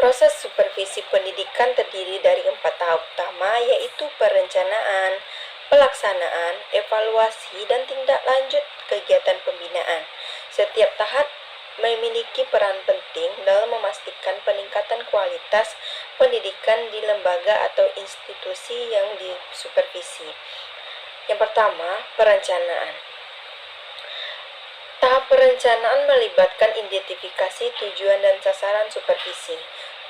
Proses supervisi pendidikan terdiri dari 4 tahap utama, yaitu perencanaan, pelaksanaan, evaluasi, dan tindak lanjut kegiatan pembinaan. Setiap tahap memiliki peran penting dalam memastikan peningkatan kualitas pendidikan di lembaga atau institusi yang disupervisi. Yang pertama, perencanaan. Tahap perencanaan melibatkan identifikasi tujuan dan sasaran supervisi,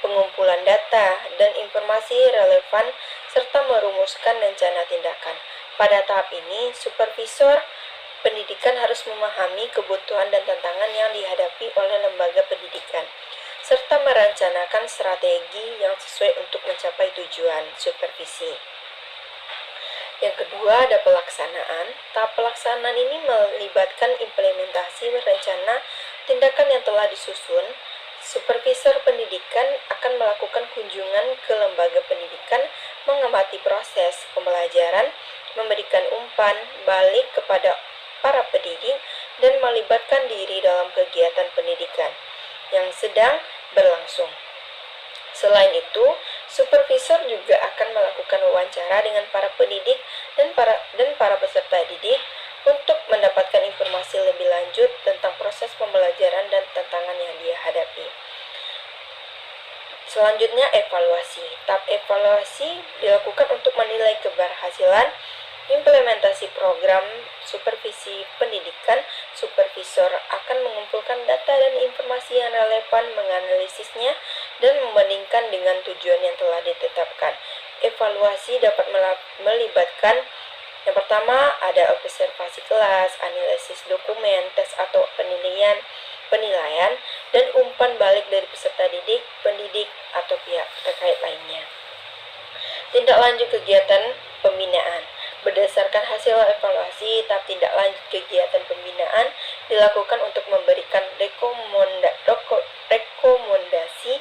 pengumpulan data dan informasi relevan, serta merumuskan rencana tindakan. Pada tahap ini, supervisor pendidikan harus memahami kebutuhan dan tantangan yang dihadapi oleh lembaga pendidikan, serta merencanakan strategi yang sesuai untuk mencapai tujuan supervisi. Yang kedua, ada pelaksanaan. Tahap pelaksanaan ini melibatkan implementasi rencana tindakan yang telah disusun. Supervisor pendidikan akan melakukan kunjungan ke lembaga pendidikan, mengamati proses pembelajaran, memberikan umpan balik kepada para pendidik, dan melibatkan diri dalam kegiatan pendidikan yang sedang berlangsung. Selain itu, supervisor juga akan melakukan wawancara dengan para pendidik dan para peserta didik untuk mendapatkan informasi lebih lanjut tentang proses pembelajaran dan tantangan yang dia hadapi. Selanjutnya, evaluasi. Tahap evaluasi dilakukan untuk menilai keberhasilan implementasi program supervisi pendidikan. Supervisor akan mengumpulkan data dan informasi yang relevan, menganalisisnya, dan membandingkan dengan tujuan yang telah ditetapkan. Evaluasi dapat melibatkan yang pertama, ada observasi kelas, analisis dokumen, tes atau penilaian, dan umpan balik dari peserta didik, pendidik, atau pihak terkait lainnya. Tindak lanjut kegiatan pembinaan. Berdasarkan hasil evaluasi, tahap tindak lanjut kegiatan pembinaan dilakukan untuk memberikan rekomendasi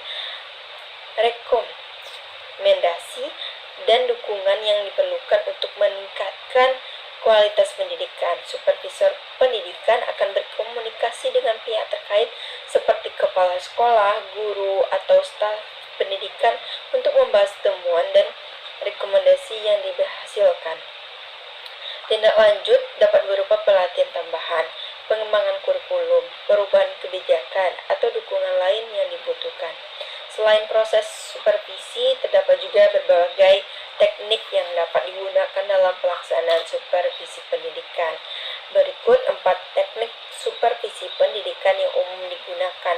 dan dukungan yang diperlukan untuk meningkatkan kualitas pendidikan. Supervisor pendidikan akan berkomunikasi dengan pihak terkait seperti kepala sekolah, guru, atau staf pendidikan untuk membahas temuan dan rekomendasi yang dihasilkan. Tindak lanjut dapat berupa pelatihan tambahan, pengembangan kurikulum, perubahan kebijakan, atau dukungan lain yang dibutuhkan. Selain proses supervisi, terdapat juga berbagai teknik yang dapat digunakan dalam pelaksanaan supervisi pendidikan. Berikut 4 teknik supervisi pendidikan yang umum digunakan.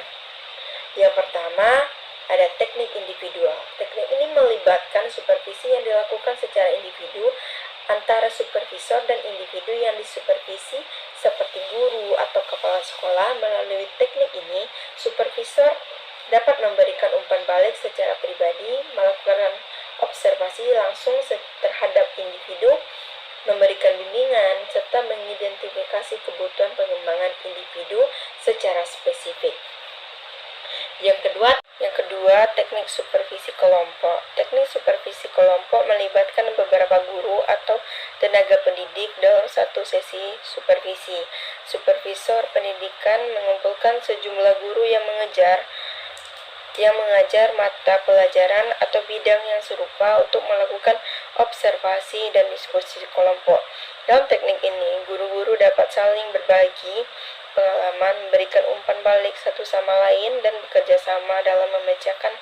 Yang pertama, ada teknik individual. Teknik ini melibatkan supervisi yang dilakukan secara individu antara supervisor dan individu yang disupervisi seperti guru atau kepala sekolah. Melalui teknik ini, supervisor dapat memberikan umpan balik secara pribadi, melakukan observasi langsung terhadap individu, memberikan bimbingan, serta mengidentifikasi kebutuhan pengembangan individu secara spesifik. Yang kedua, teknik supervisi kelompok. Teknik supervisi kelompok melibatkan beberapa guru atau tenaga pendidik dalam satu sesi supervisi. Supervisor pendidikan mengumpulkan sejumlah guru yang mengajar mata pelajaran atau bidang yang serupa untuk melakukan observasi dan diskusi kelompok. Dalam teknik ini, guru-guru dapat saling berbagi pengalaman, memberikan umpan balik satu sama lain, dan bekerja sama dalam memecahkan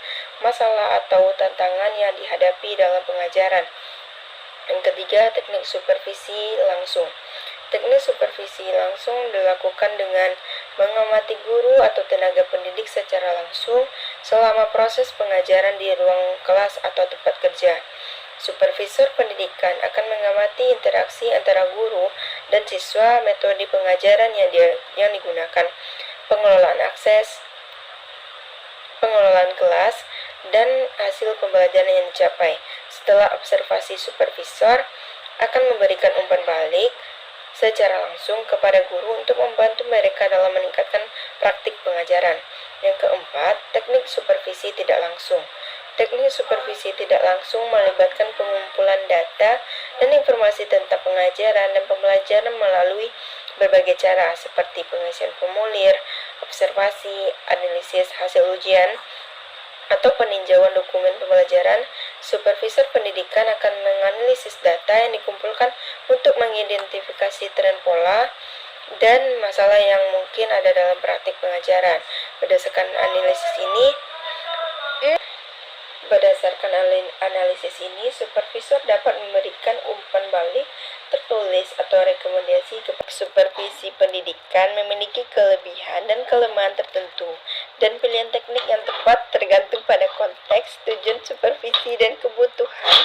masalah atau tantangan yang dihadapi dalam pengajaran. Yang ketiga, teknik supervisi langsung. Teknik supervisi langsung dilakukan dengan mengamati guru atau tenaga pendidik secara langsung selama proses pengajaran di ruang kelas atau tempat kerja. Supervisor pendidikan akan mengamati interaksi antara guru dan siswa, metode pengajaran yang digunakan, pengelolaan akses, pengelolaan kelas, dan hasil pembelajaran yang dicapai. Setelah observasi, supervisor akan memberikan umpan balik secara langsung kepada guru untuk membantu mereka dalam meningkatkan praktik pengajaran. Yang keempat, teknik supervisi tidak langsung. Teknik supervisi tidak langsung melibatkan pengumpulan data dan informasi tentang pengajaran dan pembelajaran melalui berbagai cara seperti pengisian formulir, observasi, analisis hasil ujian, atau peninjauan dokumen pembelajaran, supervisor pendidikan akan menganalisis data yang dikumpulkan untuk mengidentifikasi tren pola dan masalah yang mungkin ada dalam praktik pengajaran. Berdasarkan analisis ini, supervisor dapat memberikan umpan balik tertulis atau rekomendasi kepada supervisi pendidikan memiliki kelebihan dan kelemahan tertentu, dan pilihan teknik yang tepat tergantung pada konteks, tujuan supervisi, dan kebutuhan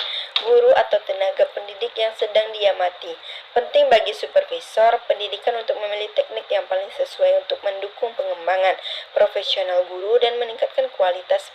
guru atau tenaga pendidik yang sedang diamati. Penting bagi supervisor pendidikan untuk memilih teknik yang paling sesuai untuk mendukung pengembangan profesional guru dan meningkatkan kualitas